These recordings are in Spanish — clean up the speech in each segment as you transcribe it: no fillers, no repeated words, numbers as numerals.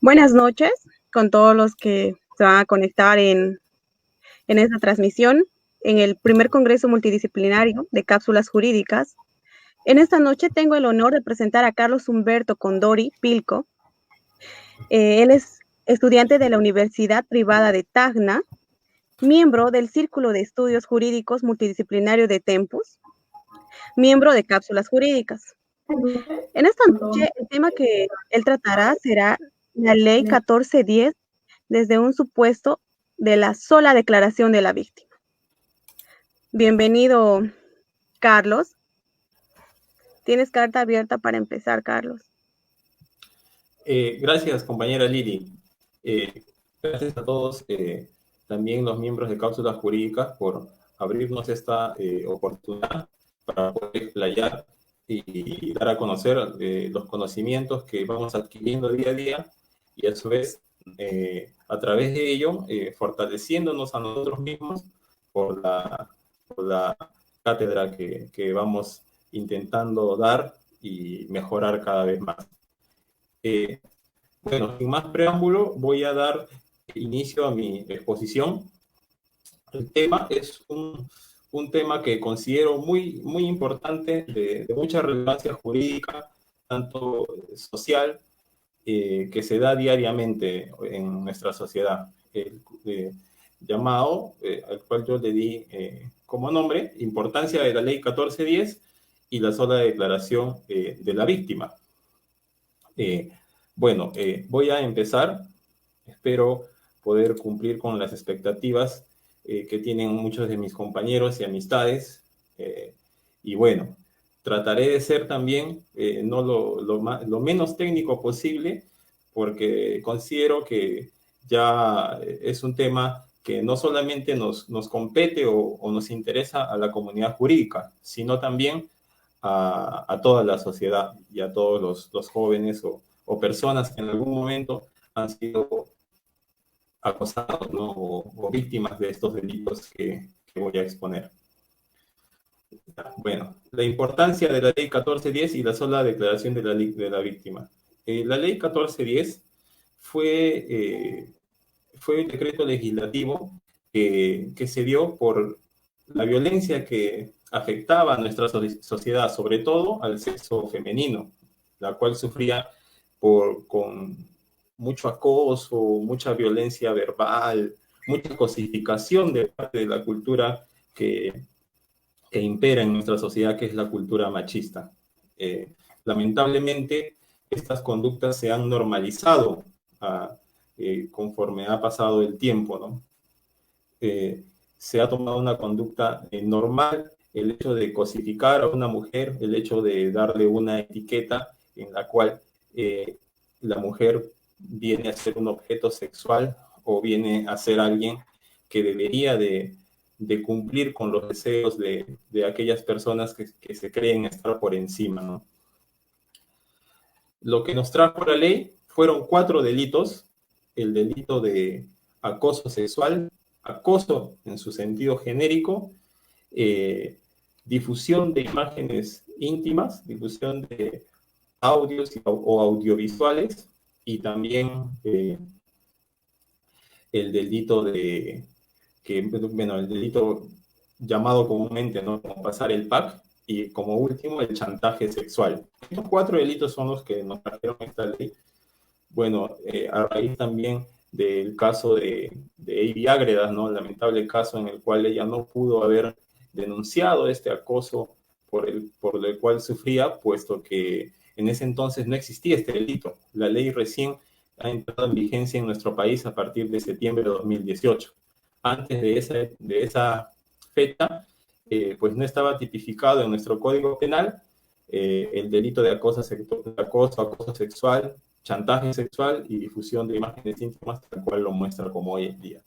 Buenas noches con todos los que se van a conectar en esta transmisión en el primer Congreso Multidisciplinario de Cápsulas Jurídicas. En esta noche tengo el honor de presentar a Carlos Humberto Condori Pilco. Él es estudiante de la Universidad Privada de Tacna, miembro del Círculo de Estudios Jurídicos Multidisciplinario de Tempus, miembro de Cápsulas Jurídicas. En esta noche el tema que él tratará será la Ley 1410 desde un supuesto de la sola declaración de la víctima. Bienvenido, Carlos. Tienes carta abierta para empezar, Carlos. Gracias, compañera Lili. Gracias a todos, también los miembros de Cápsulas Jurídicas, por abrirnos esta oportunidad para poder explayar y dar a conocer los conocimientos que vamos adquiriendo día a día y a su vez, a través de ello, fortaleciéndonos a nosotros mismos por la cátedra que vamos intentando dar y mejorar cada vez más. Bueno, sin más preámbulo, voy a dar inicio a mi exposición. El tema es un tema que considero muy importante, de mucha relevancia jurídica, tanto social, que se da diariamente en nuestra sociedad, llamado, al cual yo le di como nombre, Importancia de la Ley 1410 y la sola declaración de la víctima. Bueno, voy a empezar. Espero poder cumplir con las expectativas que tienen muchos de mis compañeros y amistades. Y bueno, trataré de ser también no lo menos técnico posible, porque considero que ya es un tema que no solamente nos compete o nos interesa a la comunidad jurídica, sino también a toda la sociedad y a todos los jóvenes o personas que en algún momento han sido acosados, ¿no? o víctimas de estos delitos que voy a exponer. Bueno, la importancia de la Ley 1410 y la sola declaración de la víctima. La Ley 1410 fue un decreto legislativo que se dio por la violencia que afectaba a nuestra sociedad, sobre todo al sexo femenino, la cual sufría con mucho acoso, mucha violencia verbal, mucha cosificación de parte de la cultura que impera en nuestra sociedad, que es la cultura machista. Lamentablemente, estas conductas se han normalizado conforme ha pasado el tiempo, ¿no? Se ha tomado una conducta normal, el hecho de cosificar a una mujer, el hecho de darle una etiqueta en la cual la mujer viene a ser un objeto sexual o viene a ser alguien que debería de cumplir con los deseos de aquellas personas que se creen estar por encima, ¿no? Lo que nos trajo la ley fueron 4 delitos: el delito de acoso sexual, acoso en su sentido genérico, difusión de imágenes íntimas, difusión de audios o audiovisuales, y también el delito el delito llamado comúnmente, ¿no?, como pasar el pack, y como último el chantaje sexual. Estos 4 delitos son los que nos trajeron esta ley. Bueno, a raíz también del caso de Ivy Ágredas, ¿no?, el lamentable caso en el cual ella no pudo haber denunciado este acoso por el cual sufría, puesto que en ese entonces no existía este delito. La ley recién ha entrado en vigencia en nuestro país a partir de septiembre de 2018. Antes de esa fecha, pues no estaba tipificado en nuestro Código Penal el delito de acoso sexual, chantaje sexual y difusión de imágenes íntimas, tal cual lo muestra como hoy en día.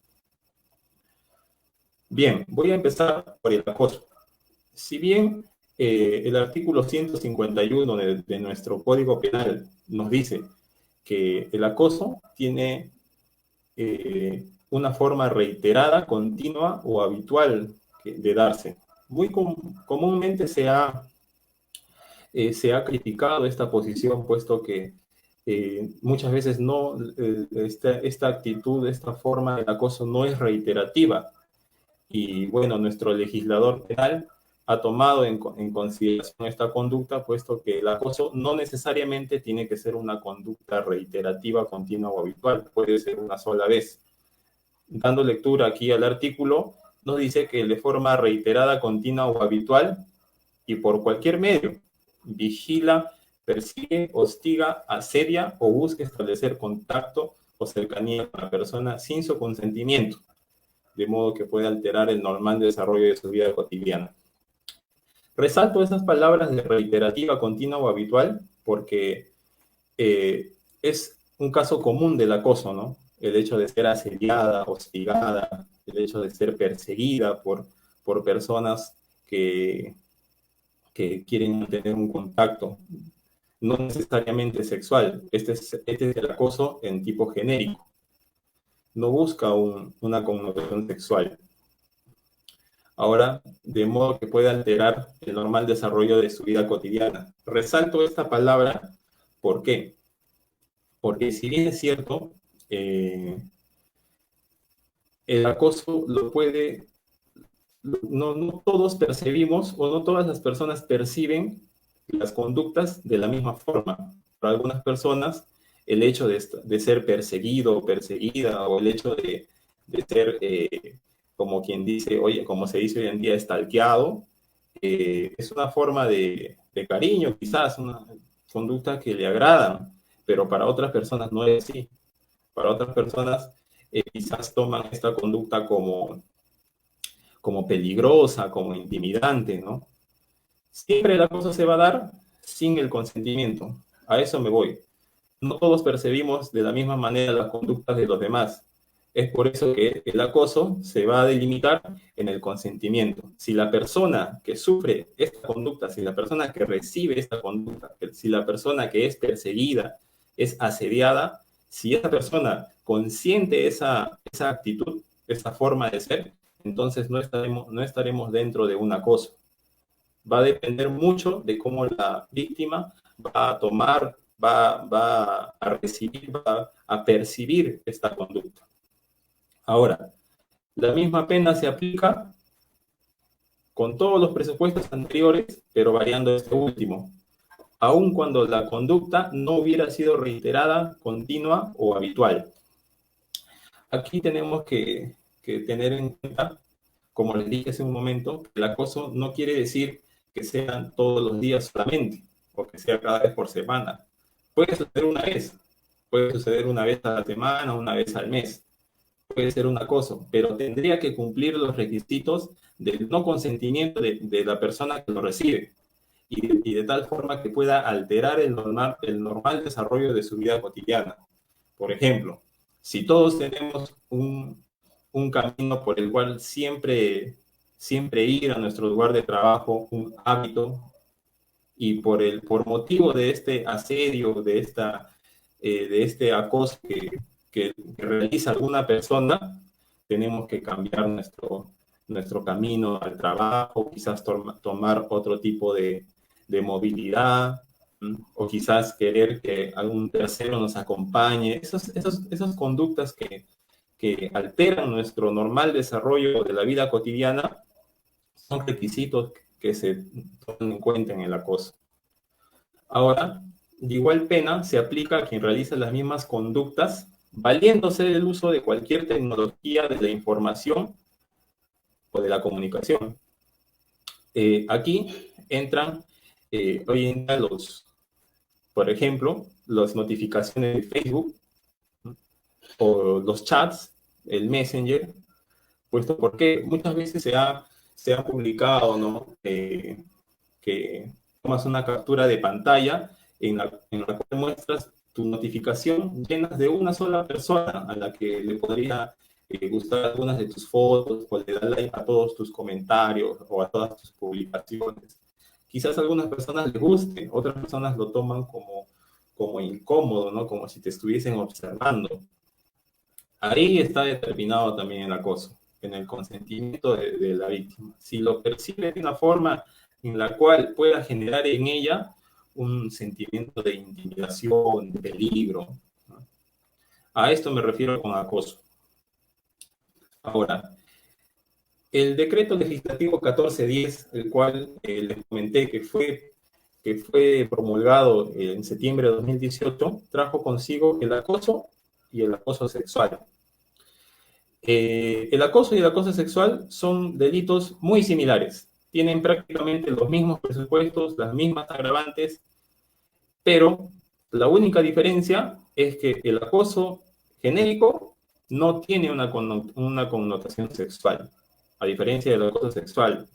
Bien, voy a empezar por el acoso. Si bien el artículo 151 de nuestro Código Penal nos dice que el acoso tiene una forma reiterada, continua o habitual de darse. Muy comúnmente se ha criticado esta posición, puesto que muchas veces no, esta actitud, esta forma de acoso no es reiterativa. Y bueno, nuestro legislador penal ha tomado en consideración esta conducta, puesto que el acoso no necesariamente tiene que ser una conducta reiterativa, continua o habitual, puede ser una sola vez. Dando lectura aquí al artículo, nos dice que de forma reiterada, continua o habitual y por cualquier medio, vigila, persigue, hostiga, asedia o busca establecer contacto o cercanía con la persona sin su consentimiento, de modo que puede alterar el normal desarrollo de su vida cotidiana. Resalto esas palabras de reiterativa, continua o habitual porque es un caso común del acoso, ¿no? El hecho de ser asediada, hostigada, el hecho de ser perseguida por personas que quieren mantener un contacto, no necesariamente sexual. Este es el acoso en tipo genérico. No busca una connotación sexual. Ahora, de modo que puede alterar el normal desarrollo de su vida cotidiana. Resalto esta palabra, ¿por qué? Porque si bien es cierto, el acoso lo puede, no todos percibimos o no todas las personas perciben las conductas de la misma forma. Para algunas personas, el hecho de ser perseguido o perseguida, o el hecho de ser, como quien dice, oye, como se dice hoy en día, stalkeado, es una forma de cariño, quizás, una conducta que le agrada, pero para otras personas no es así. Para otras personas, quizás toman esta conducta como peligrosa, como intimidante, ¿no? Siempre la cosa se va a dar sin el consentimiento. A eso me voy. No todos percibimos de la misma manera las conductas de los demás. Es por eso que el acoso se va a delimitar en el consentimiento. Si la persona que sufre esta conducta, si la persona que recibe esta conducta, si la persona que es perseguida es asediada, si esa persona consiente esa actitud, esa forma de ser, entonces no estaremos dentro de un acoso. Va a depender mucho de cómo la víctima va a tomar, va a recibir, va a percibir esta conducta. Ahora, la misma pena se aplica con todos los presupuestos anteriores, pero variando este último, aun cuando la conducta no hubiera sido reiterada, continua o habitual. Aquí tenemos que tener en cuenta, como les dije hace un momento, que el acoso no quiere decir que sean todos los días solamente, o que sea cada vez por semana. Puede suceder una vez a la semana, una vez al mes. Puede ser un acoso, pero tendría que cumplir los requisitos del no consentimiento de la persona que lo recibe y de tal forma que pueda alterar el normal desarrollo de su vida cotidiana. Por ejemplo, si todos tenemos un camino por el cual siempre ir a nuestro lugar de trabajo, un hábito, y por motivo de este asedio, de este acoso que realiza alguna persona, tenemos que cambiar nuestro camino al trabajo, quizás tomar otro tipo de movilidad, o quizás querer que algún tercero nos acompañe. Esas conductas que alteran nuestro normal desarrollo de la vida cotidiana son requisitos que se toman en cuenta en el acoso. Ahora, de igual pena se aplica a quien realiza las mismas conductas valiéndose del uso de cualquier tecnología de la información o de la comunicación. Aquí entran hoy en día por ejemplo, las notificaciones de Facebook, ¿no? O los chats, el Messenger, puesto porque muchas veces se ha publicado, ¿no? Que tomas una captura de pantalla en la cual muestras tu notificación llenas de una sola persona a la que le podría gustar algunas de tus fotos, o le da like a todos tus comentarios o a todas tus publicaciones. Quizás a algunas personas les guste, otras personas lo toman como incómodo, ¿no? Como si te estuviesen observando. Ahí está determinado también el acoso, en el consentimiento de la víctima. Si lo percibe de una forma en la cual pueda generar en ella un sentimiento de intimidación, de peligro, ¿no? A esto me refiero con acoso. Ahora, el decreto legislativo 1410, el cual les comenté que fue promulgado en septiembre de 2018, trajo consigo el acoso y el acoso sexual. El acoso y el acoso sexual son delitos muy similares. Tienen prácticamente los mismos presupuestos, las mismas agravantes, pero la única diferencia es que el acoso genérico no tiene una connotación sexual, a diferencia del acoso sexual,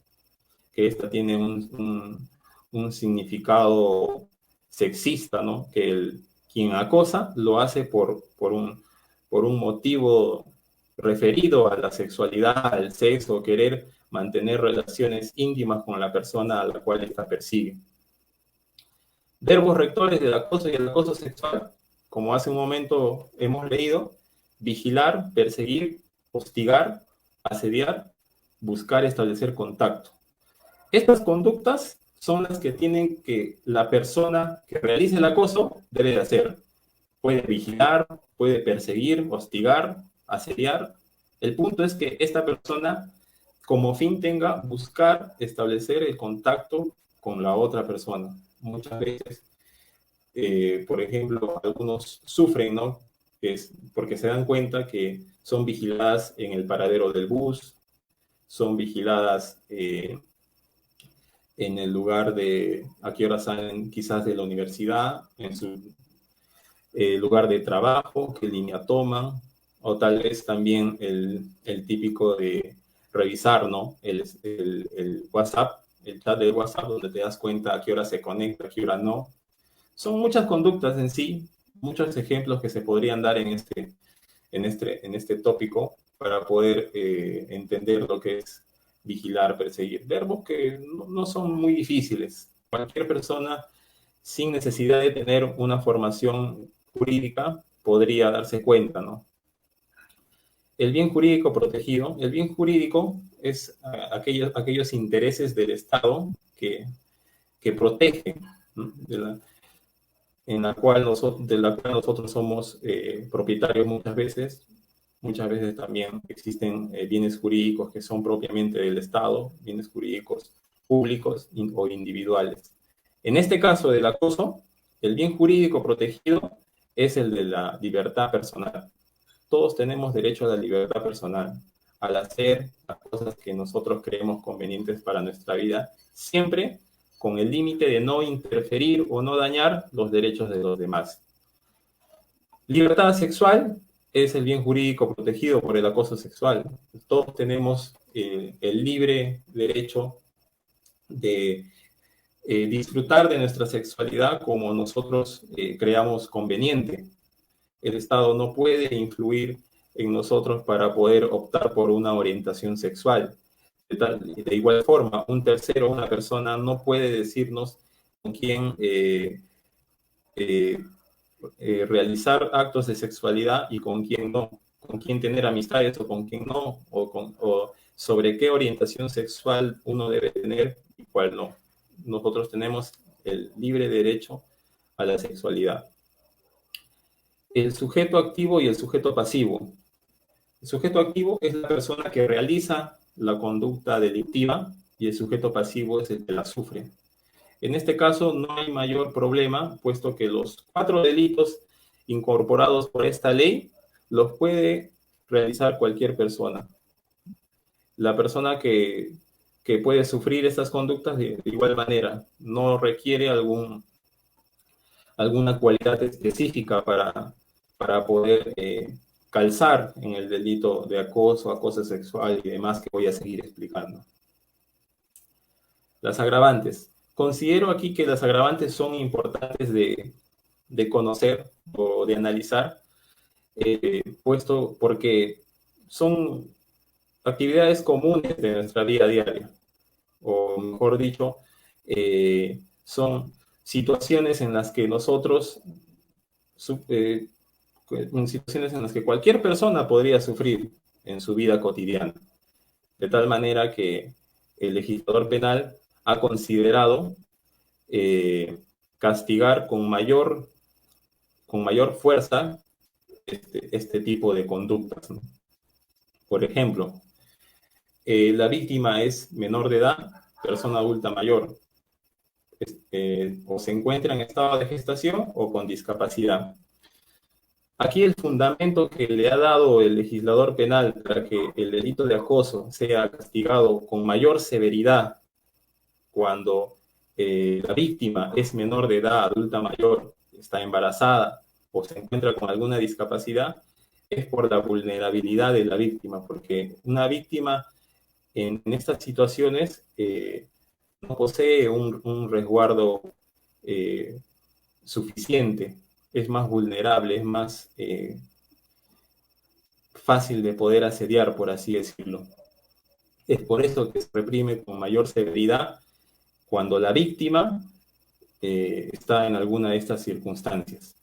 que esta tiene un significado sexista, ¿no? Que quien acosa lo hace por un motivo referido a la sexualidad, al sexo, querer mantener relaciones íntimas con la persona a la cual está persigue. Verbos rectores del acoso y el acoso sexual, como hace un momento hemos leído: vigilar, perseguir, hostigar, asediar, buscar establecer contacto. Estas conductas son las que tienen que la persona que realice el acoso debe de hacer. Puede vigilar, puede perseguir, hostigar, asediar. El punto es que esta persona como fin tenga buscar establecer el contacto con la otra persona. Muchas veces, por ejemplo, algunos sufren, ¿no? Porque se dan cuenta que son vigiladas en el paradero del bus, son vigiladas en el lugar de a qué hora salen quizás de la universidad, en su lugar de trabajo, qué línea toman, o tal vez también el típico de revisar, ¿no? El WhatsApp, el chat de WhatsApp, donde te das cuenta a qué hora se conecta, a qué hora no. Son muchas conductas en sí, muchos ejemplos que se podrían dar en este tópico para poder entender lo que es vigilar, perseguir. Verbos que no son muy difíciles. Cualquier persona sin necesidad de tener una formación jurídica podría darse cuenta, ¿no? El bien jurídico protegido. El bien jurídico es aquellos intereses del Estado que protegen, ¿no? De la cual nosotros somos propietarios muchas veces. Muchas veces también existen bienes jurídicos que son propiamente del Estado, bienes jurídicos públicos o individuales. En este caso del acoso, el bien jurídico protegido es el de la libertad personal. Todos tenemos derecho a la libertad personal, al hacer las cosas que nosotros creemos convenientes para nuestra vida, siempre con el límite de no interferir o no dañar los derechos de los demás. Libertad sexual es el bien jurídico protegido por el acoso sexual. Todos tenemos el libre derecho de disfrutar de nuestra sexualidad como nosotros creamos conveniente. El Estado no puede influir en nosotros para poder optar por una orientación sexual. De igual forma, un tercero, una persona, no puede decirnos con quién realizar actos de sexualidad y con quién no, con quién tener amistades o con quién no, o sobre qué orientación sexual uno debe tener y cuál no. Nosotros tenemos el libre derecho a la sexualidad. El sujeto activo y el sujeto pasivo. El sujeto activo es la persona que realiza la conducta delictiva y el sujeto pasivo es el que la sufre. En este caso no hay mayor problema, puesto que los 4 delitos incorporados por esta ley los puede realizar cualquier persona. La persona que puede sufrir estas conductas de igual manera no requiere alguna cualidad específica para poder calzar en el delito de acoso, acoso sexual y demás que voy a seguir explicando. Las agravantes. Considero aquí que las agravantes son importantes de conocer o de analizar, puesto porque son actividades comunes de nuestra vida diaria, o mejor dicho, son situaciones en las que nosotros, en situaciones en las que cualquier persona podría sufrir en su vida cotidiana, de tal manera que el legislador penal ha considerado castigar con mayor fuerza este tipo de conductas, ¿no? Por ejemplo, la víctima es menor de edad, persona adulta mayor, o se encuentra en estado de gestación o con discapacidad. Aquí el fundamento que le ha dado el legislador penal para que el delito de acoso sea castigado con mayor severidad cuando la víctima es menor de edad, adulta mayor, está embarazada o se encuentra con alguna discapacidad, es por la vulnerabilidad de la víctima, porque una víctima en estas situaciones no posee un resguardo suficiente, es más vulnerable, es más fácil de poder asediar, por así decirlo. Es por eso que se reprime con mayor severidad cuando la víctima está en alguna de estas circunstancias.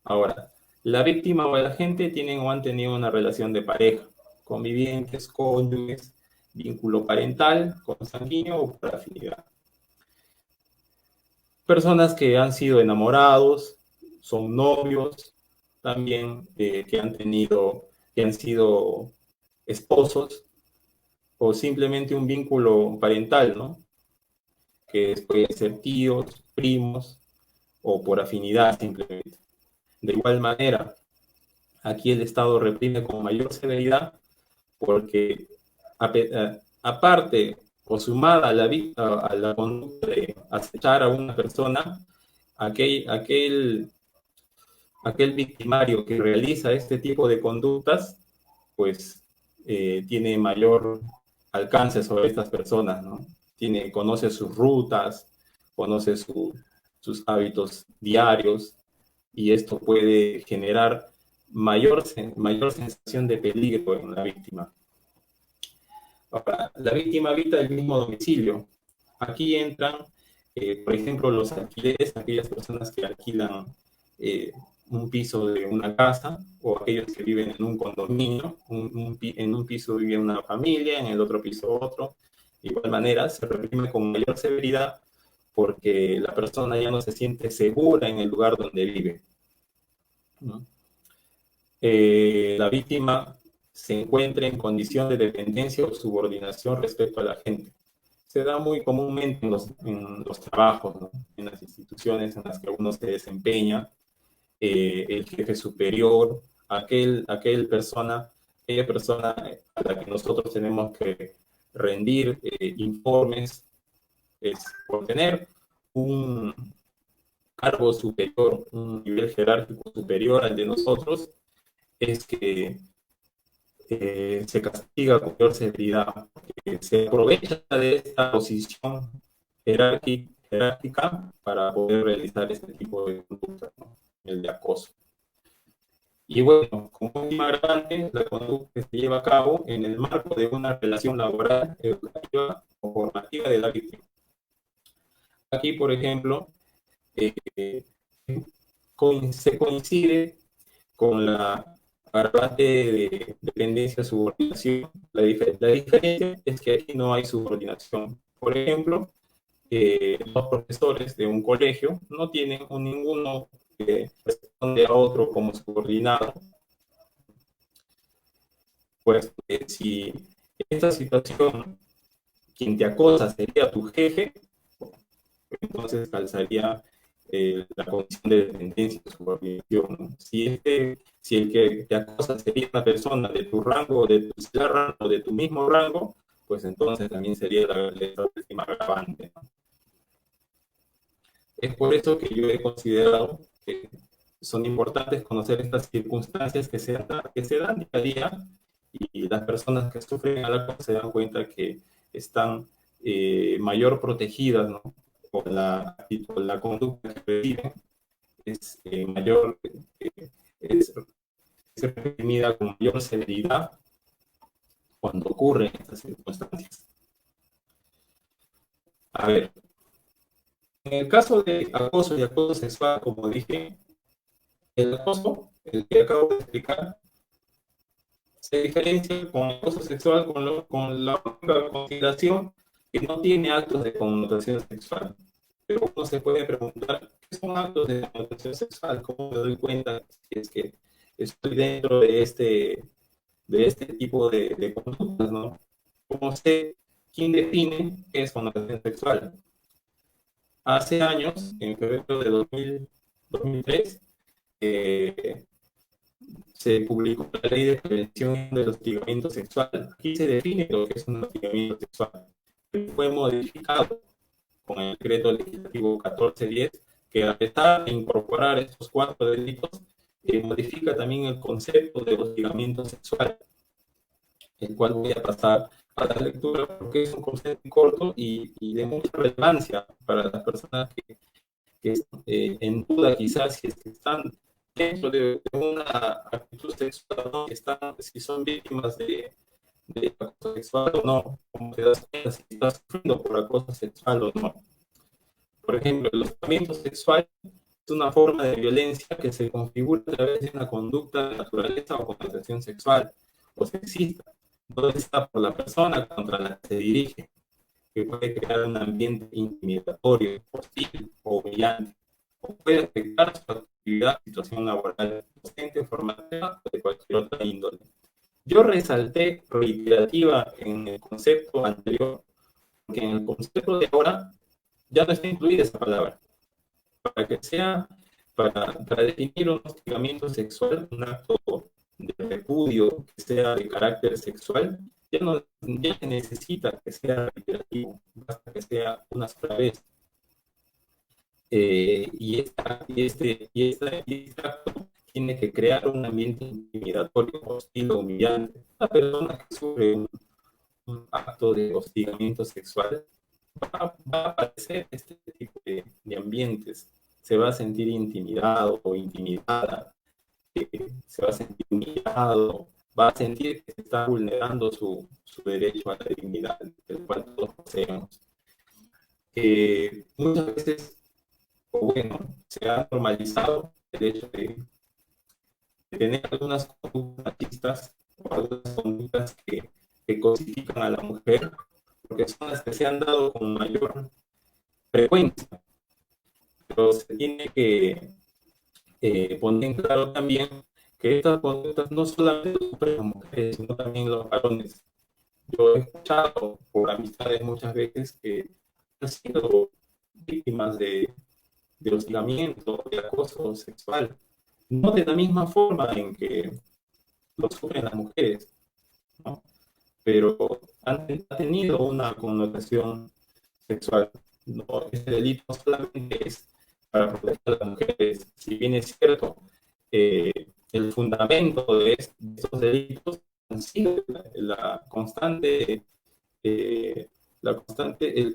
Ahora, la víctima o el agente tienen o han tenido una relación de pareja, convivientes, cónyuges, vínculo parental, consanguíneo o por afinidad. Personas que han sido enamorados, son novios, también que han sido esposos, o simplemente un vínculo parental, ¿no? Que puede ser tíos, primos, o por afinidad simplemente. De igual manera, aquí el Estado reprime con mayor severidad porque aparte o sumada a la conducta de acechar a una persona, aquel victimario que realiza este tipo de conductas, pues tiene mayor alcance sobre estas personas, ¿no? Conoce sus rutas, conoce sus hábitos diarios, y esto puede generar mayor sensación de peligro en la víctima. Ahora, la víctima habita el mismo domicilio. Aquí entran, por ejemplo, los alquileres, aquellas personas que alquilan un piso de una casa, o aquellos que viven en un condominio. En un piso vive una familia, en el otro piso otro. De igual manera, se reprime con mayor severidad porque la persona ya no se siente segura en el lugar donde vive, ¿no? La víctima se encuentra en condición de dependencia o subordinación respecto a la gente. Se da muy comúnmente en los trabajos, ¿no? En las instituciones en las que uno se desempeña, el jefe superior, aquella persona a la que nosotros tenemos que rendir informes, por tener un cargo superior, un nivel jerárquico superior al de nosotros, es que se castiga con mayor severidad, porque se aprovecha de esta posición jerárquica para poder realizar este tipo de conducta, ¿no? El de acoso. Y bueno, como última agravante, la conducta que se lleva a cabo en el marco de una relación laboral, educativa o formativa de la víctima. Aquí, por ejemplo, se coincide con la agravante de dependencia subordinación. La diferencia es que aquí no hay subordinación. Por ejemplo, los profesores de un colegio no tienen ninguno que responde a otro como subordinado. Pues si en esta situación quien te acosa sería tu jefe, entonces calzaría la condición de dependencia o subordinación, ¿no? Si el que te acosa sería una persona de tu rango, de tu rango, o de tu mismo rango, pues entonces también sería la última agravante, ¿no? Es por eso que yo he considerado que son importantes conocer estas circunstancias que se dan día a día, y las personas que sufren al acoso se dan cuenta que están mayor protegidas, ¿no? Con la conducta que reciben, es reprimida con mayor severidad cuando ocurren estas circunstancias. A ver, en el caso de acoso y acoso sexual, como dije, el acoso, el que acabo de explicar, se diferencia con el acoso sexual con la consideración que no tiene actos de connotación sexual. Pero uno se puede preguntar son actos de connotación sexual? ¿Cómo me doy cuenta si es que estoy dentro de este tipo de conductas, ¿no? ¿Cómo sé quién define qué es connotación sexual? Hace años, en febrero de 2003, eh, se publicó la Ley de Prevención del Hostigamiento Sexual. Aquí se define lo que es un hostigamiento sexual. Fue modificado con el decreto legislativo 1410, que a pesar de incorporar estos 4 delitos, modifica también el concepto de hostigamiento sexual, el cual voy a pasar a la lectura porque es un concepto corto y de mucha relevancia para las personas que en duda quizás si es que están dentro de una actitud sexual, ¿no? Están, si son víctimas de acoso sexual o no, como te das cuenta si estás sufriendo por acoso sexual o no. Por ejemplo, el hostigamiento sexual es una forma de violencia que se configura a través de una conducta de naturaleza o connotación sexual o sexista, no está por la persona contra la que se dirige, que puede crear un ambiente intimidatorio, hostil o humillante, o puede afectar su actividad, situación laboral, docente, formativa o de cualquier otra índole. Yo resalté reiterativa en el concepto anterior, porque en el concepto de ahora ya no está incluida esa palabra. Para que sea, para definir un hostigamiento sexual, un acto de repudio que sea de carácter sexual, ya se necesita que sea reiterativo, basta que sea una sola vez. Este acto tiene que crear un ambiente intimidatorio, hostil o humillante. La persona que sufre un acto de hostigamiento sexual va a aparecer este tipo de ambientes. Se va a sentir intimidado o intimidada, se va a sentir humillado, va a sentir que se está vulnerando su derecho a la dignidad, el cual todos poseemos. Muchas veces, o bueno, se ha normalizado el hecho de tener algunas conductas machistas o algunas conductas que cosifican a la mujer, porque son las que se han dado con mayor frecuencia. Pero se tiene que poner en claro también que estas conductas no solamente sufren las mujeres, sino también los varones. Yo he escuchado por amistades muchas veces que han sido víctimas de hostigamiento, de acoso sexual, no de la misma forma en que lo sufren las mujeres, ¿no? Pero ha tenido una connotación sexual. No, este delito no solamente es para proteger a las mujeres, si bien es cierto, el fundamento de estos delitos han sido el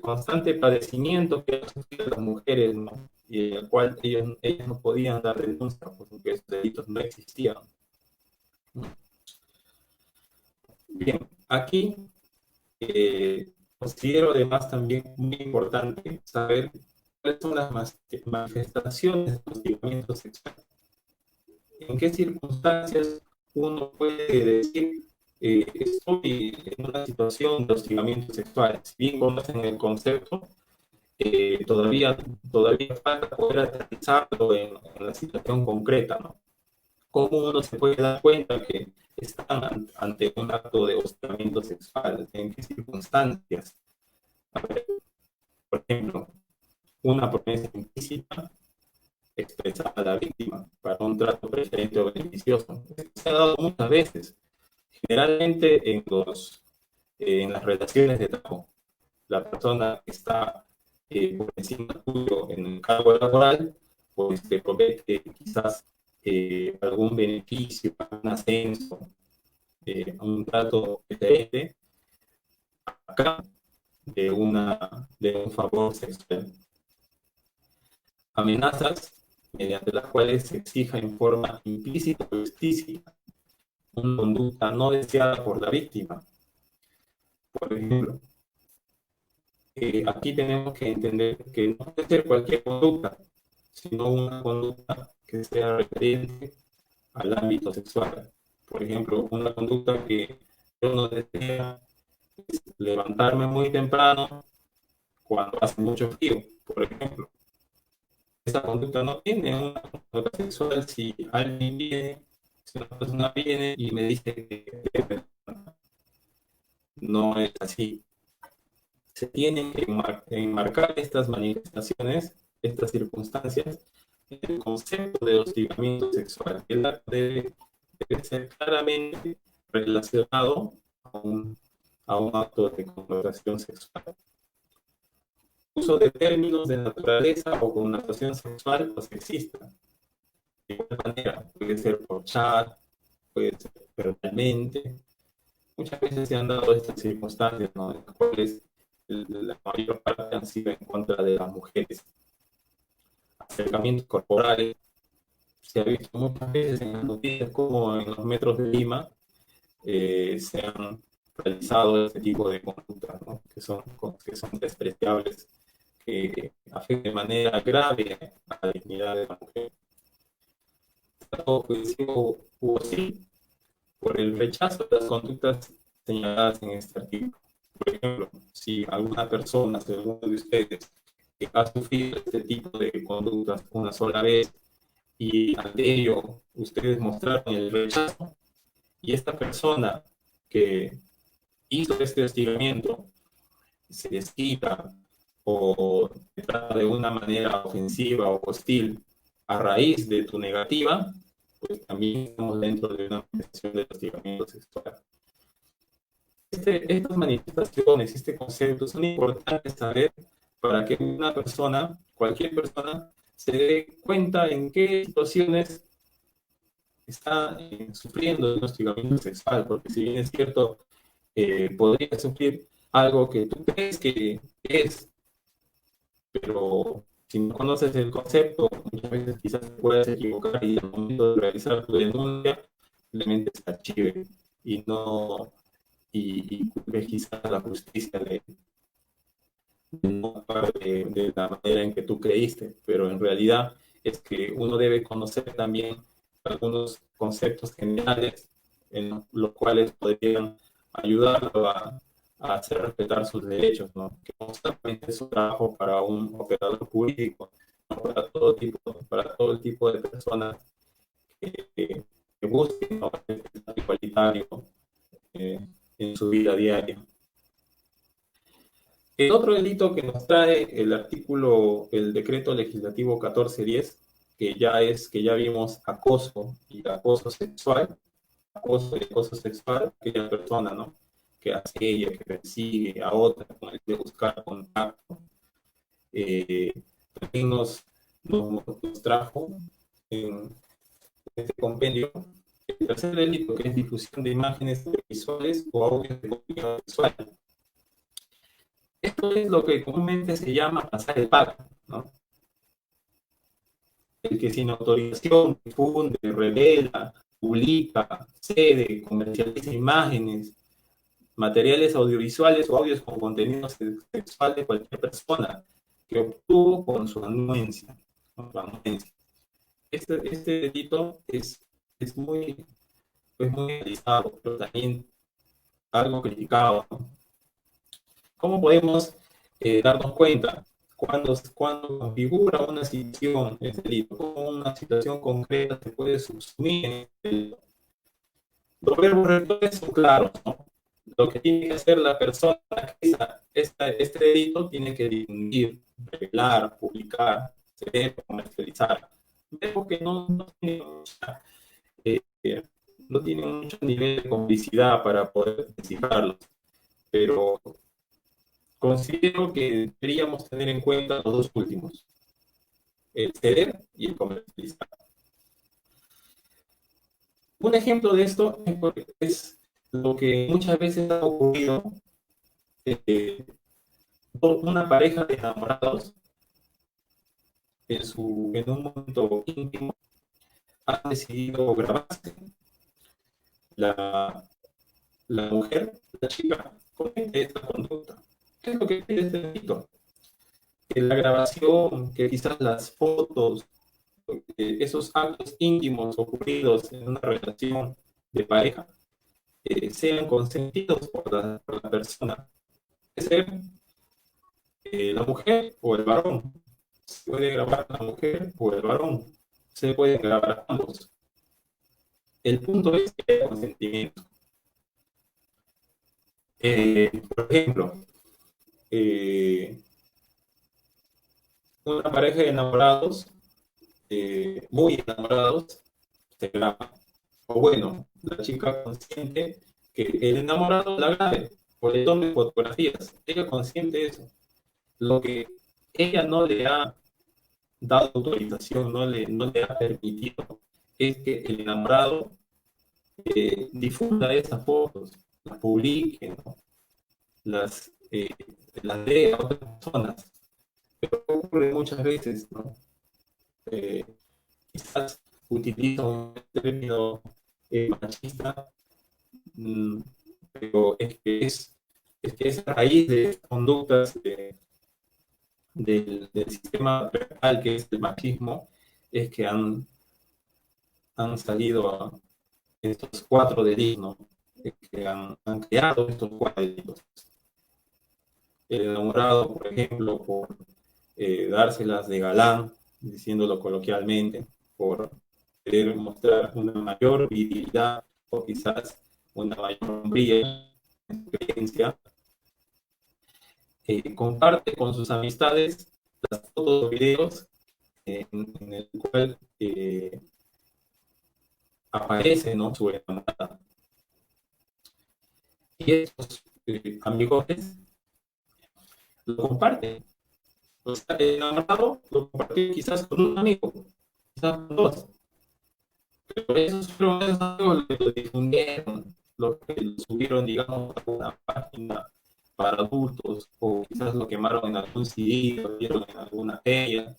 constante padecimiento que han sufrido las mujeres, ¿no? Y el cual ellas no podían dar denuncia porque esos delitos no existían. Bien, aquí considero además también muy importante saber cuáles son las manifestaciones de hostigamiento sexual. ¿En qué circunstancias uno puede decir estoy en una situación de hostigamiento sexual? Si bien conocen el concepto, todavía falta poder aterrizarlo en la situación concreta, ¿no? ¿Cómo uno se puede dar cuenta que están ante un acto de hostigamiento sexual? ¿En qué circunstancias? A ver, por ejemplo, una promesa implícita expresada a la víctima para un trato preferente o beneficioso. Se ha dado muchas veces, generalmente en las relaciones de trabajo. La persona que está por encima tuyo en el cargo laboral, pues te promete quizás algún beneficio, un ascenso, un trato preferente, acá de un favor sexual. Amenazas mediante las cuales se exija en forma implícita o explícita una conducta no deseada por la víctima. Por ejemplo, aquí tenemos que entender que no puede ser cualquier conducta, sino una conducta que sea referente al ámbito sexual. Por ejemplo, una conducta que yo no desea es levantarme muy temprano cuando hace mucho frío, por ejemplo. esta conducta no tiene una conducta sexual si alguien viene, si una persona viene y me dice que no es así. Se tienen que enmarcar estas manifestaciones, estas circunstancias, en el concepto de hostigamiento sexual. El acto debe ser claramente relacionado a un acto de connotación sexual. Uso de términos de naturaleza o connotación sexual o sexista. De igual manera, puede ser por chat, puede ser verbalmente. Muchas veces se han dado estas circunstancias, ¿no?, en las cuales la mayor parte han sido en contra de las mujeres. Acercamientos corporales. Se ha visto muchas veces en las noticias como en los metros de Lima se han realizado este tipo de conductas, ¿no?, que son despreciables, que afectan de manera grave a la dignidad de la mujer. Trato judicial o sí, por el rechazo de las conductas señaladas en este artículo. Por ejemplo, si alguna persona, si alguno de ustedes, que ha sufrido este tipo de conductas una sola vez y ante ello ustedes mostraron el rechazo y esta persona que hizo este hostigamiento se desquita o te trata de una manera ofensiva o hostil a raíz de tu negativa, pues también estamos dentro de una manifestación de hostigamiento sexual. Estas manifestaciones, este concepto, son importantes saber para que una persona, cualquier persona, se dé cuenta en qué situaciones está sufriendo de un hostigamiento sexual, porque si bien es cierto, podría sufrir algo que tú crees que es, pero si no conoces el concepto, muchas veces quizás te puedas equivocar y al momento de realizar tu denuncia, simplemente se archive y no y culpes quizás la justicia de no actuar de la manera en que tú creíste, pero en realidad es que uno debe conocer también algunos conceptos generales en los cuales podrían ayudarlo a hacer respetar sus derechos, ¿no?, que no solamente es un trabajo para un operador jurídico, ¿no?, para todo el tipo de personas que busquen, ¿no?, el trato igualitario en su vida diaria. El otro delito que nos trae el artículo, el decreto legislativo 1410, que ya vimos acoso y acoso sexual, acoso y acoso sexual, aquella persona, ¿no?, que hace ella, que persigue a otra con el de buscar contacto. También nos trajo en este compendio el tercer delito, que es difusión de imágenes visuales o audios de contenido sexual. Esto es lo que comúnmente se llama pasar el PAC, ¿no? El que sin autorización difunde, revela, publica, cede, comercializa imágenes, materiales audiovisuales o audios con contenido sexual de cualquier persona que obtuvo con su anuencia, ¿no?, la anuencia. Este delito es muy realizado, pero también algo criticado, ¿no? ¿Cómo podemos darnos cuenta cuando configura una situación, es delito, cómo una situación concreta se puede subsumir en el delito? Los verbos rectores son claros, ¿no? Lo que tiene que hacer la persona que este delito tiene que difundir, revelar, publicar, ceder, comercializar. Veo que eh, no tiene mucho nivel de complicidad para poder descifrarlos, pero considero que deberíamos tener en cuenta los dos últimos, el ceder y el comercializar. Un ejemplo de esto es lo que muchas veces ha ocurrido, una pareja de enamorados en un momento íntimo ha decidido grabarse. La, la mujer, la chica, comete esta conducta. ¿Qué es lo que pide este delito? Que la grabación, que quizás las fotos, esos actos íntimos ocurridos en una relación de pareja, sean consentidos por la persona. Puede ser la mujer o el varón. se puede grabar la mujer o el varón, se pueden grabar ambos. El punto es que haya consentimiento. Por ejemplo, eh, una pareja de enamorados, muy enamorados, se graba. O bueno, la chica consciente que el enamorado la grabe o le tome fotografías. Ella consciente de eso. Lo que ella no le ha dado autorización, no le ha permitido, es que el enamorado difunda esas fotos, las publique, ¿no? las, las dé a otras personas. Pero ocurre muchas veces, ¿no? Eh, Quizás utiliza un término machista, mm, pero es a raíz de conductas del sistema patriarcal que es el machismo, es que han salido a estos cuatro delitos, ¿no? Que han creado estos cuatro delitos. El enamorado, por ejemplo, por dárselas de galán, diciéndolo coloquialmente, por querer mostrar una mayor virilidad o quizás una mayor hombría en su creencia, comparte con sus amistades las fotos o videos en el cual aparece, ¿no?, su enamorada. Y estos amigos lo comparten. O sea, el enamorado lo compartió quizás con un amigo, quizás con dos. Pero esos fueron esos amigos los que lo difundieron, los que lo subieron, digamos, a una página para adultos, o quizás lo quemaron en algún CD, lo vieron en alguna feria.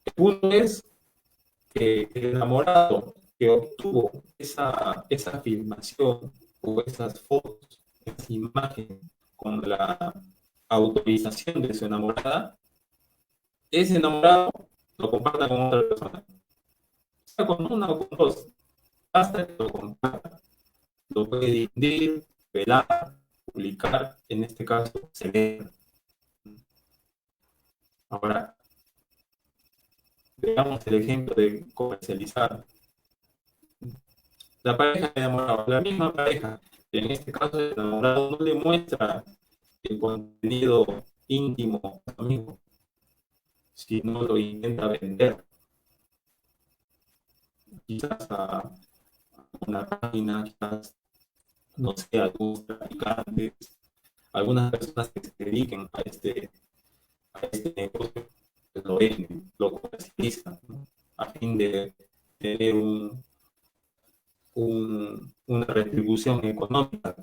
El punto es que el enamorado que obtuvo esa filmación o esas fotos, esa imagen con la autorización de su enamorada, ese enamorado lo comparta con otra persona, sea con una o con dos, hasta que lo comparta, lo puede difundir, velar, publicar, en este caso, ceder. Ahora, veamos el ejemplo de comercializar. La pareja enamorada, la misma pareja, en este caso el enamorado no le muestra el contenido íntimo a su amigo, sino lo intenta vender, quizás a una página, quizás, no sé, a algunos traficantes, algunas personas que se dediquen a este negocio, pues lo venden, lo comercializan, ¿no?, a fin de tener una retribución económica.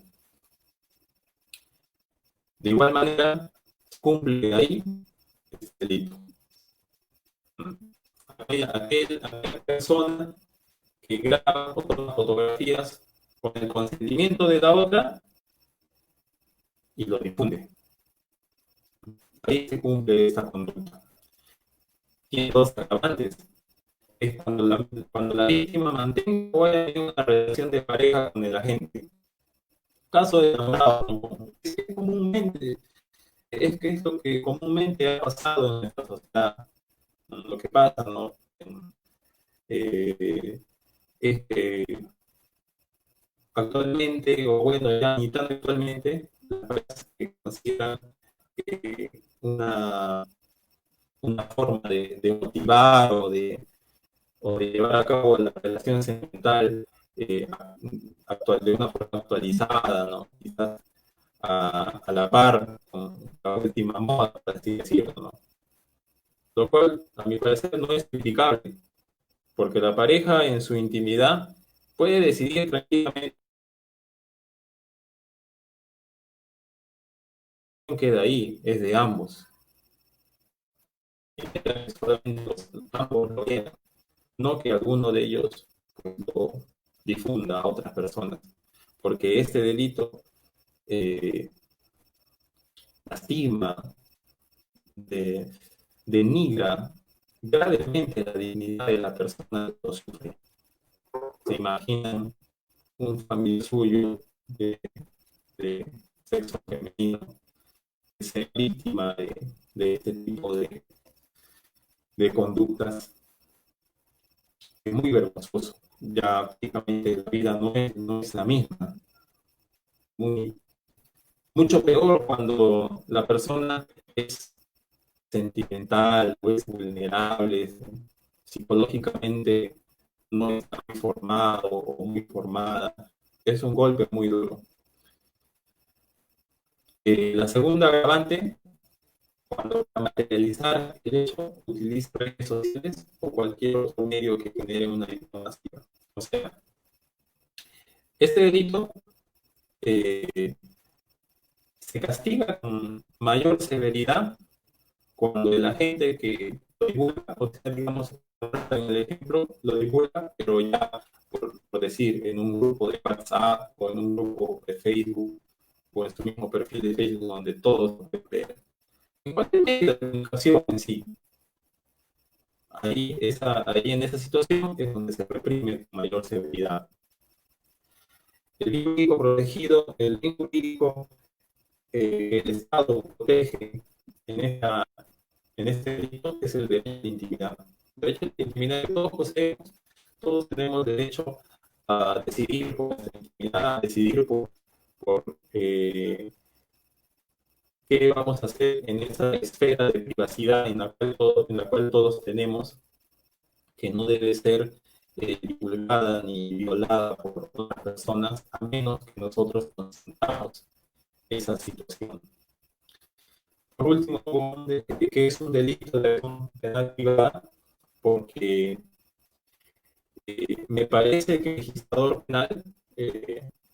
De igual manera, cumple ahí este delito. Aquella persona que graba fotografías con el consentimiento de la otra y lo difunde. Ahí se cumple esta conducta. Tiene dos agravantes. Es cuando la víctima mantenga o haya tenido una relación de pareja con el agente. Caso de enamorado, es lo que comúnmente ha pasado en nuestra sociedad. Lo que pasa, ¿no?, eh, es que actualmente, o bueno, ya ni tan actualmente, las parejas que consideran una, una forma de motivar o de llevar a cabo la relación sentimental de una forma actualizada, ¿no? Quizás a la par con la última moda, por así decirlo, ¿no? Lo cual, a mi parecer, no es criticable, porque la pareja en su intimidad puede decidir tranquilamente qué queda ahí, es de ambos. Solamente ambos lo quieran, no que alguno de ellos pues, lo difunda a otras personas, porque este delito eh, lastima, de, denigra gravemente la dignidad de la persona que lo sufre. Se imaginan un familiar suyo de sexo femenino que sea víctima de este tipo de conductas es muy vergonzoso. Ya prácticamente la vida no es la misma. Muy, mucho peor cuando la persona es sentimental o es vulnerable, psicológicamente no está muy formado o muy formada. Es un golpe muy duro. La segunda agravante, cuando para materializar el hecho utiliza redes sociales o cualquier otro medio que genere una diplomacia. O sea, este delito eh, se castiga con mayor severidad cuando el agente que lo divulga, o sea, digamos, en el ejemplo, lo divulga, pero ya, por decir, en un grupo de WhatsApp o en un grupo de Facebook o en su mismo perfil de Facebook donde todos pueden ver. En cualquier medio de comunicación en sí, ahí en esa situación es donde se reprime con mayor severidad. El bien jurídico protegido, el bien jurídico el Estado protege en, esta, en este delito es el derecho de intimidad. El derecho de intimidad que todos poseemos, todos tenemos derecho a decidir por nuestra intimidad, a decidir por qué vamos a hacer en esa esfera de privacidad en la cual todos tenemos, que no debe ser divulgada ni violada por otras personas, a menos que nosotros consentamos esa situación. Por último, que es un delito de acción penal privada, porque me parece que el legislador penal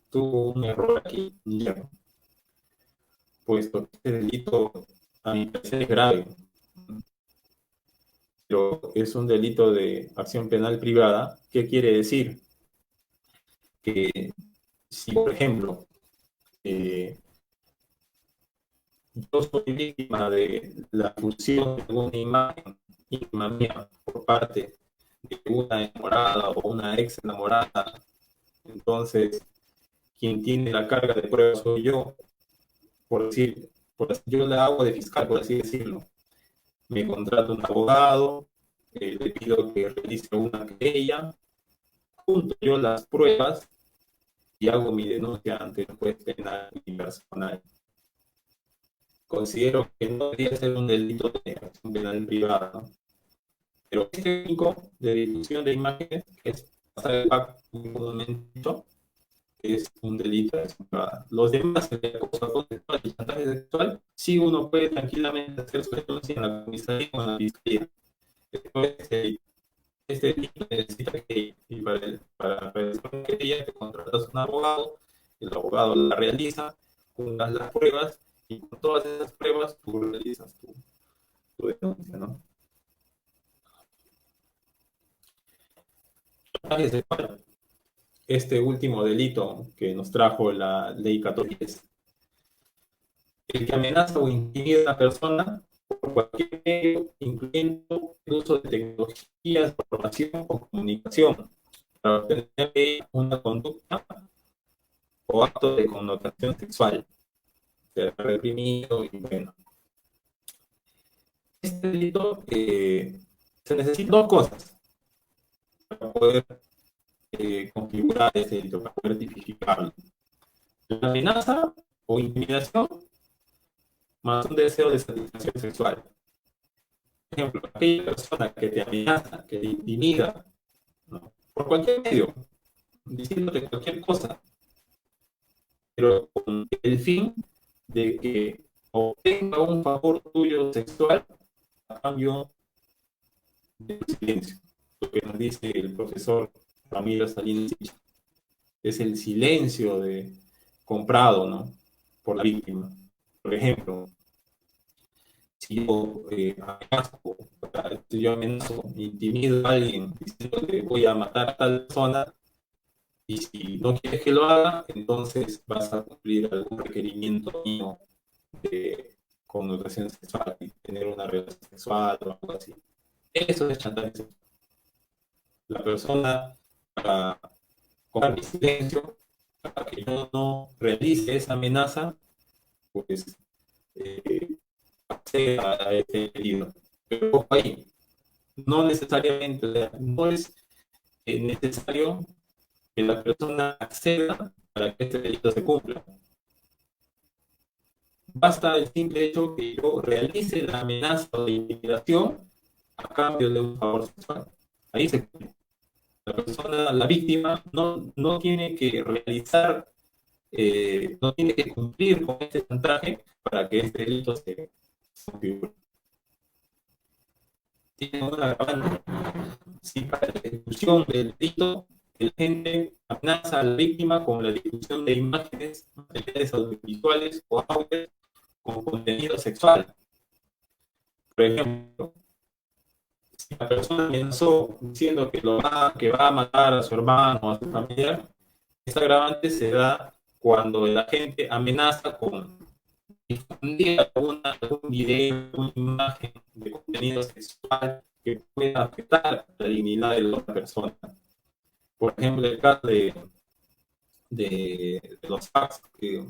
tuvo un error aquí, puesto que este delito a mi parecer es grave, pero es un delito de acción penal privada. ¿Qué quiere decir? Que si, por ejemplo, eh, yo soy víctima de la fusión de una imagen íntima mía por parte de una enamorada o una ex enamorada, entonces quien tiene la carga de prueba soy yo, por decir, yo la hago de fiscal, por así decirlo. Me contrato un abogado, le pido que realice una querella, junto yo las pruebas y hago mi denuncia ante el juez penal unipersonal. Considero que no debería ser un delito de acción penal privada, ¿no? Pero este técnico de difusión de imágenes, que es pasar el pack muy comúnmente, es un delito de acción privada. Los demás, el acoso sexual y chantaje sexual, sí uno puede tranquilamente hacer su denuncia en la comisaría o en la fiscalía. Después, este delito necesita que, y para realizar una querella, te contratas un abogado, el abogado la realiza, juntas las pruebas, y con todas esas pruebas tú realizas tu denuncia, ¿no? Este último delito que nos trajo la ley 14, el que amenaza o intimida a una persona por cualquier medio, incluyendo el uso de tecnologías de información o comunicación, para obtener una conducta o acto de connotación sexual. Se ha reprimido y bueno. Este delito se necesitan dos cosas para poder configurar ese delito, para poder tipificarlo. La amenaza o intimidación más un deseo de satisfacción sexual. Por ejemplo, aquella persona que te amenaza, que te intimida, ¿no? Por cualquier medio, diciéndote cualquier cosa, pero con el fin de que obtenga un favor tuyo sexual a cambio de silencio. Lo que nos dice el profesor Ramiro Salinas es el silencio de comprado, ¿no? Por la víctima. Por ejemplo, si yo amenazo, intimido a alguien diciendo que voy a matar a tal persona, y si no quieres que lo haga, entonces vas a cumplir algún requerimiento mío de connotación sexual y tener una relación sexual o algo así. Eso es chantaje sexual. La persona, para comprar mi silencio, para que yo no realice esa amenaza, pues accede a este pedido. Pero ojo ahí, no necesariamente, no es necesario que la persona acceda para que este delito se cumpla. Basta el simple hecho que yo realice la amenaza o la intimidación a cambio de un favor sexual. Ahí se cumple. La persona, la víctima, no tiene que realizar, no tiene que cumplir con este chantaje para que este delito se configure. Tiene una agravante. Si para la ejecución del delito el agente amenaza a la víctima con la difusión de imágenes, materiales audiovisuales o audios con contenido sexual. Por ejemplo, si la persona amenazó diciendo que va a matar a su hermano o a su familia, esta agravante se da cuando el agente amenaza con difundir algún video, una imagen de contenido sexual que pueda afectar la dignidad de la otra persona. Por ejemplo, el caso de los packs que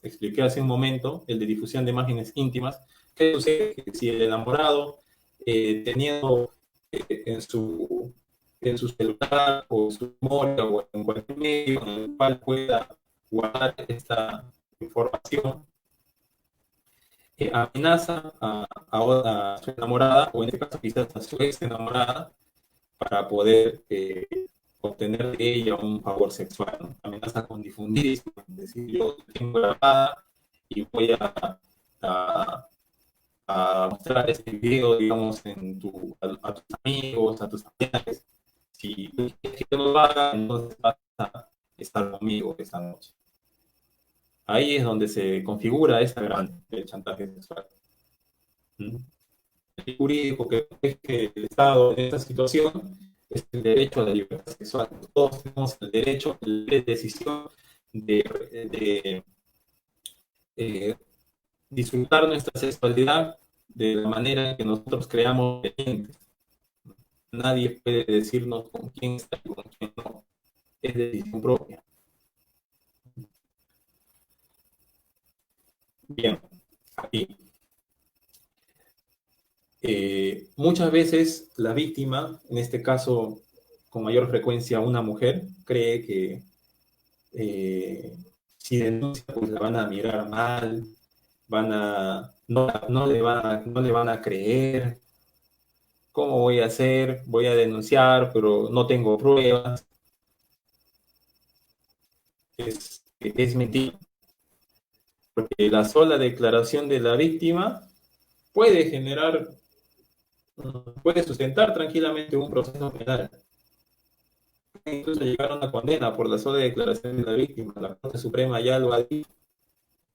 expliqué hace un momento, el de difusión de imágenes íntimas, que sucede que si el enamorado, teniendo en su celular o en su memoria o en cualquier medio en el cual pueda guardar esta información, amenaza a su enamorada, o en este caso quizás a su ex enamorada, para poder obtener de ella un favor sexual, ¿no? Amenaza con difundir, es decir, yo tengo grabada y voy a mostrar este video, digamos, a tus amigos, a tus familiares. Si tú quieres que yo lo haga, entonces vas a estar conmigo esta noche. Ahí es donde se configura esta gran el chantaje sexual. ¿Mm? El jurídico que protege el Estado en esta situación es el derecho a la libertad sexual. Todos tenemos el derecho de decisión de disfrutar nuestra sexualidad de la manera que nosotros creamos conveniente. Nadie puede decirnos con quién está y con quién no. Es decisión propia. Bien, aquí. Muchas veces la víctima, en este caso con mayor frecuencia una mujer, cree que si denuncia pues la van a mirar mal, no le van a creer. ¿Cómo voy a hacer? Voy a denunciar, pero no tengo pruebas. Es mentira, porque la sola declaración de la víctima puede puede sustentar tranquilamente un proceso penal. Incluso llegar a una condena por la sola declaración de la víctima. La Corte Suprema ya lo ha dicho,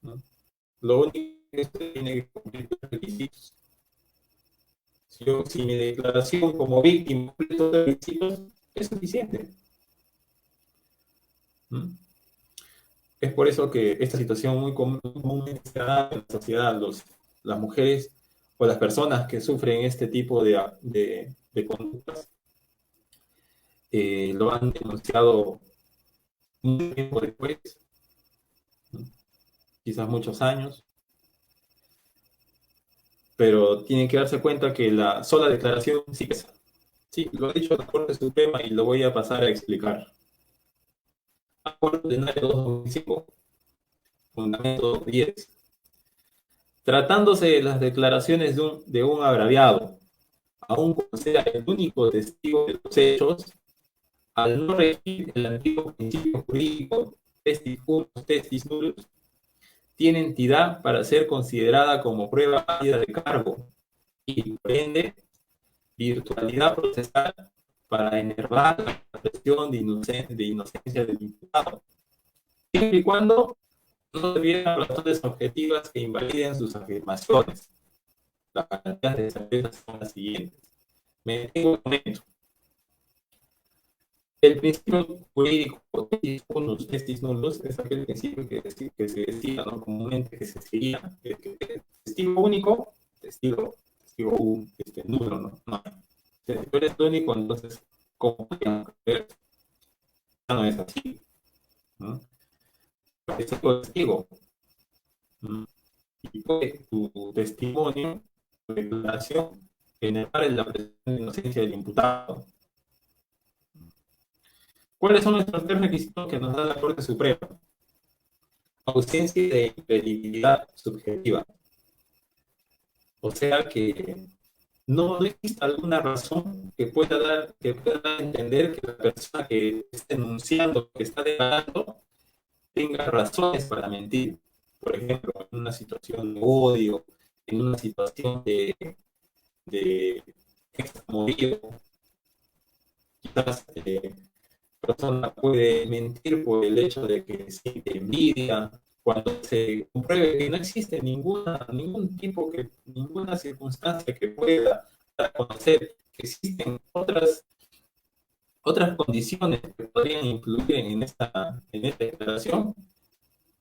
¿no? Lo único que se tiene que cumplir los requisitos. Si mi declaración como víctima cumple todos los requisitos, es suficiente. ¿Mm? Es por eso que esta situación muy comúnmente se da en la sociedad. Las mujeres o las personas que sufren este tipo de conductas lo han denunciado mucho tiempo después, ¿no? Quizás muchos años, pero tienen que darse cuenta que la sola declaración sí pesa. Sí, lo ha dicho la Corte Suprema y lo voy a pasar a explicar. Acuerdo Plenario 2005, Fundamento 10. Tratándose de las declaraciones de un agraviado, aun cuando sea el único testigo de los hechos, al no regir el antiguo principio jurídico testis unos testis nullus, tiene entidad para ser considerada como prueba válida de cargo y, por ende, virtualidad procesal para enervar la presunción de inocencia del imputado, siempre y cuando no debiera razones objetivas que invaliden sus afirmaciones. Las garantías de certeza son las siguientes. Me detengo un momento. El principio jurídico unos testis nulos es aquel principio que se decía, ¿no? Comúnmente que se seguía. Testigo único, testigo nulo, ¿no? No. Si tú eres único, entonces, ¿cómo podríamos creer? No es así, ¿no? Es testigo, ¿no? y puede tu testimonio, tu declaración, generar la presunción de inocencia del imputado. ¿Cuáles son estos tres requisitos que nos da la Corte Suprema? Ausencia de credibilidad subjetiva. O sea que no existe alguna razón que pueda dar a entender que la persona que está denunciando, que está declarando, tenga razones para mentir. Por ejemplo, en una situación de odio, en una situación de extramovido, quizás la persona puede mentir por el hecho de que siente envidia, cuando se compruebe que no existe ninguna circunstancia que pueda conocer que existen otras condiciones que podrían incluir en esta declaración,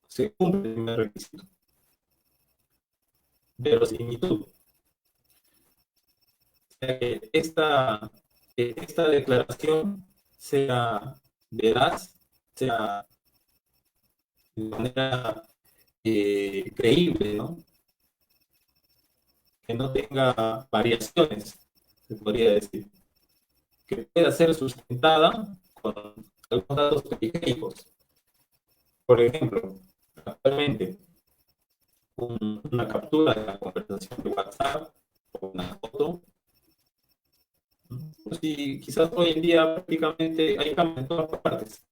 se cumple el primer requisito. Verosimilitud. O sea que esta declaración sea veraz, sea de manera creíble, ¿no? Que no tenga variaciones, se podría decir, que pueda ser sustentada con algunos datos periféricos. Por ejemplo, actualmente, una captura de la conversación de WhatsApp o una foto. Pues sí, quizás hoy en día prácticamente hay cámaras en todas partes.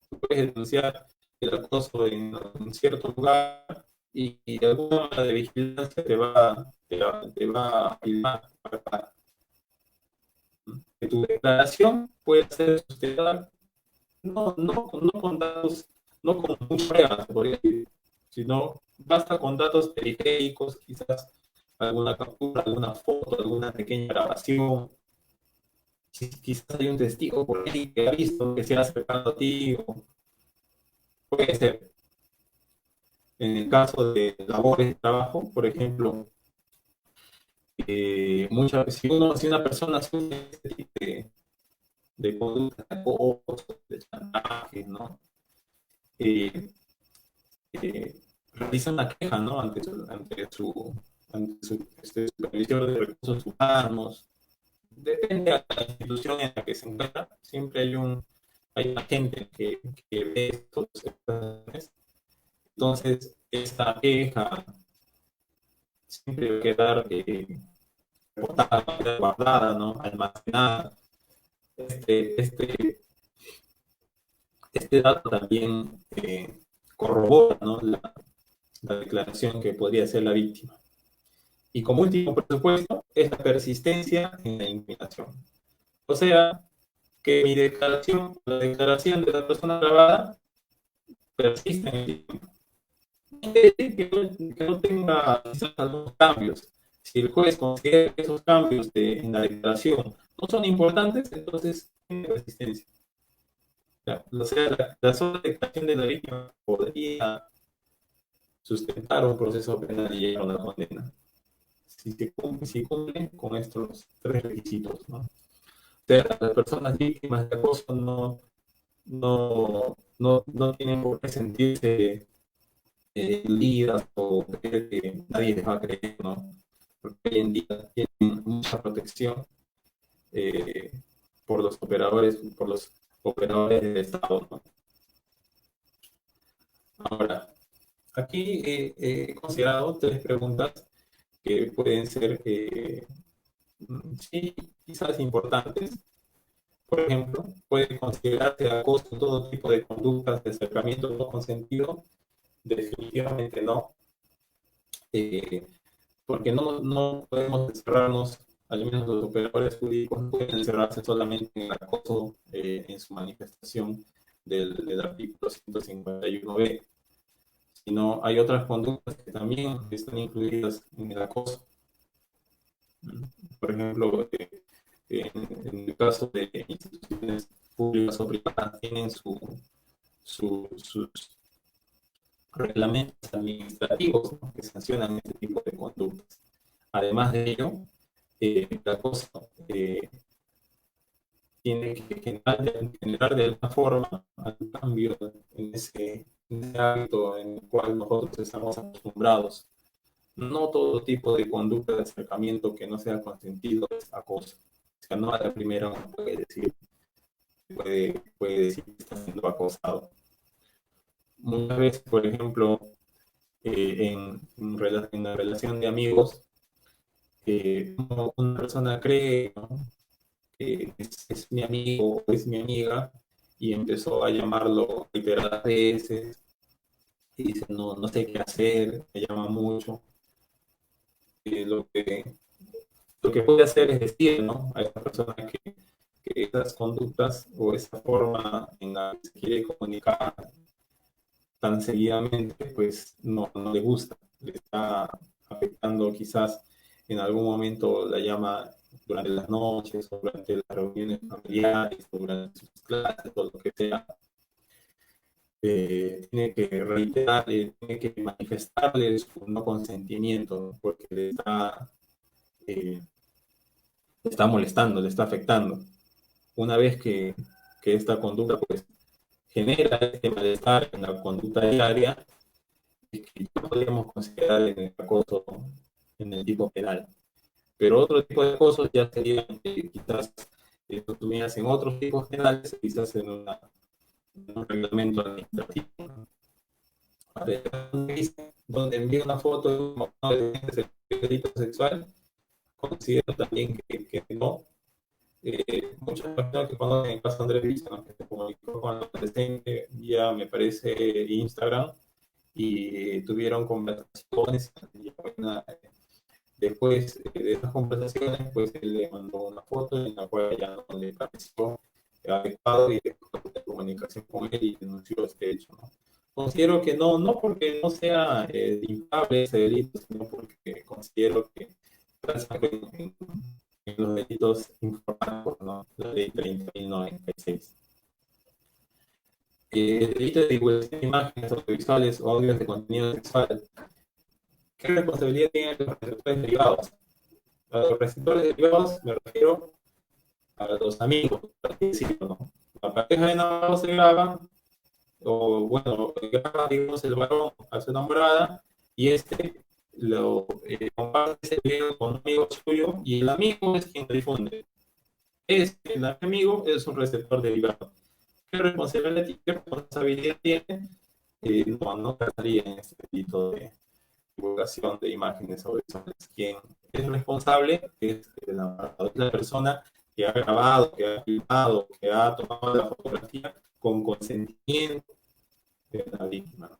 Puedes denunciar el acoso en cierto lugar y alguna manera de vigilancia te va a filmar para que tu declaración pueda ser sustentada no con datos, no con muchas pruebas, podría decir, sino basta con datos periféricos, quizás alguna captura, alguna foto, alguna pequeña grabación. Quizás hay un testigo por ahí que ha visto que se ha acercado a ti, o puede ser. En el caso de labores de trabajo, por ejemplo, si una persona sufre este tipo de conducta de acoso, de chantaje, ¿no? Eh, realiza una queja, ¿no? Ante su supervisor de recursos humanos. Depende de la institución en la que se encuentra, siempre hay una gente que ve estos exámenes. Entonces, esta queja siempre va a quedar reportada, guardada, ¿no? Almacenada. Este, este, este dato también corrobora, ¿no? La declaración que podría hacer la víctima. Y como último, por supuesto, es la persistencia en la incriminación. O sea, que la declaración de la persona grabada, persiste en el tiempo. Quiere decir que no tenga quizás algunos cambios. Si el juez considera que esos cambios en la declaración no son importantes, entonces tiene persistencia. O sea, la sola declaración de la víctima podría sustentar un proceso penal y llegar a una condena. Si cumplen con estos tres requisitos, ¿no? O sea, las personas víctimas de acoso no tienen por qué sentirse líderes o creer que nadie les va a creer, ¿no? Porque hoy en día tienen mucha protección eh, por los operadores del Estado, ¿no? Ahora, aquí he considerado tres preguntas que pueden ser, sí, quizás importantes. Por ejemplo, puede considerarse acoso todo tipo de conductas de acercamiento no consentido. Definitivamente no, eh, porque no podemos encerrarnos, al menos los operadores jurídicos no pueden encerrarse solamente en el acoso en su manifestación del artículo 151b, sino hay otras conductas que también están incluidas en el acoso. Por ejemplo, en el caso de instituciones públicas o privadas, tienen sus reglamentos administrativos, ¿no?, que sancionan este tipo de conductas. Además de ello, el acoso tiene que generar de alguna forma un cambio ese hábito en el cual nosotros estamos acostumbrados. No todo tipo de conducta de acercamiento que no sea consentido es acoso. O sea, no a la primera uno puede decir que está siendo acosado. Muchas veces, por ejemplo, en la relación de amigos, una persona cree, ¿no?, que es mi amigo o es mi amiga y empezó a llamarlo reiteradas veces y dice, no, no sé qué hacer, me llama mucho. Eh, lo que lo que puede hacer es decir, ¿no?, a esta persona que esas conductas o esa forma en la que se quiere comunicar tan seguidamente, pues no le gusta, le está afectando. Quizás en algún momento la llama durante las noches, o durante las reuniones familiares, o durante sus clases, o lo que sea. Tiene que reiterarle, tiene que manifestarle su no consentimiento, ¿no?, porque eh, le está molestando, le está afectando. Una vez que esta conducta pues genera este malestar en la conducta diaria, es que ya podríamos considerar en el acoso en el tipo penal. Pero otro tipo de acosos ya serían quizás estuviéramos en otros tipos penales, quizás en un reglamento administrativo, ¿no? Donde envía una foto de un delito sexual, considero también que no. Muchas personas que conocen el caso de Andrés Villa, ¿no?, que se comunicó con el adolescente vía, me parece, Instagram, y tuvieron conversaciones. Y después de esas conversaciones, pues él le mandó una foto en la cual ya no le pareció adecuado y dejó de comunicación con él y denunció este hecho, ¿no? Considero que no, no porque no sea impable ese delito, sino porque considero que en los delitos informáticos, ¿no?, la ley 30.096. El delito de divulgación de imágenes audiovisuales o audios de contenido sexual. ¿Qué responsabilidad tienen los receptores derivados? A los receptores derivados me refiero a los amigos, por así decirlo, ¿no? La pareja de enamorados se graba, o bueno, graba, digamos, el varón a su enamorada, y este lo comparte ese video con un amigo suyo, y el amigo es quien difunde. El amigo es un receptor derivado. ¿Qué responsabilidad tiene? No pasaría en este delito de divulgación de imágenes audiovisuales. Quien es responsable es la persona que ha grabado, que ha filmado, que ha tomado la fotografía con consentimiento de la víctima, ¿no?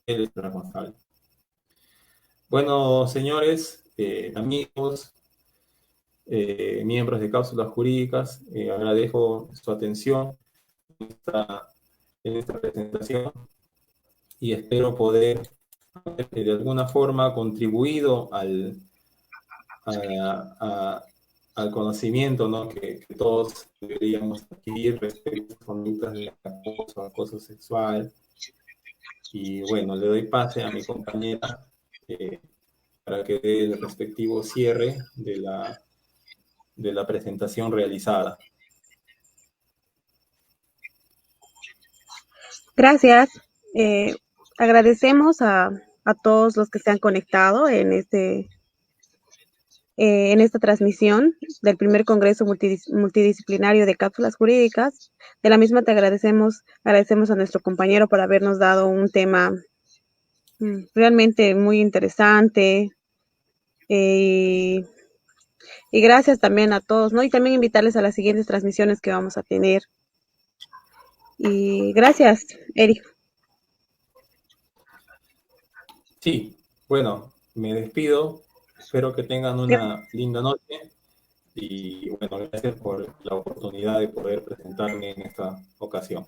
Él es el responsable. Bueno, señores, amigos, miembros de cápsulas jurídicas, agradezco su atención en esta presentación y espero poder de alguna forma contribuido al conocimiento, ¿no?, que todos deberíamos adquirir respecto a conductas de acoso sexual. Y bueno, le doy pase a mi compañera para que dé el respectivo cierre de la presentación realizada. Gracias. Agradecemos a todos los que se han conectado en esta transmisión del primer Congreso Multidisciplinario de Cápsulas Jurídicas. De la misma te agradecemos a nuestro compañero por habernos dado un tema realmente muy interesante. Y gracias también a todos, ¿no? Y también invitarles a las siguientes transmisiones que vamos a tener. Y gracias, Eric. Sí, bueno, me despido. Espero que tengan una linda noche. Y bueno, gracias por la oportunidad de poder presentarme en esta ocasión.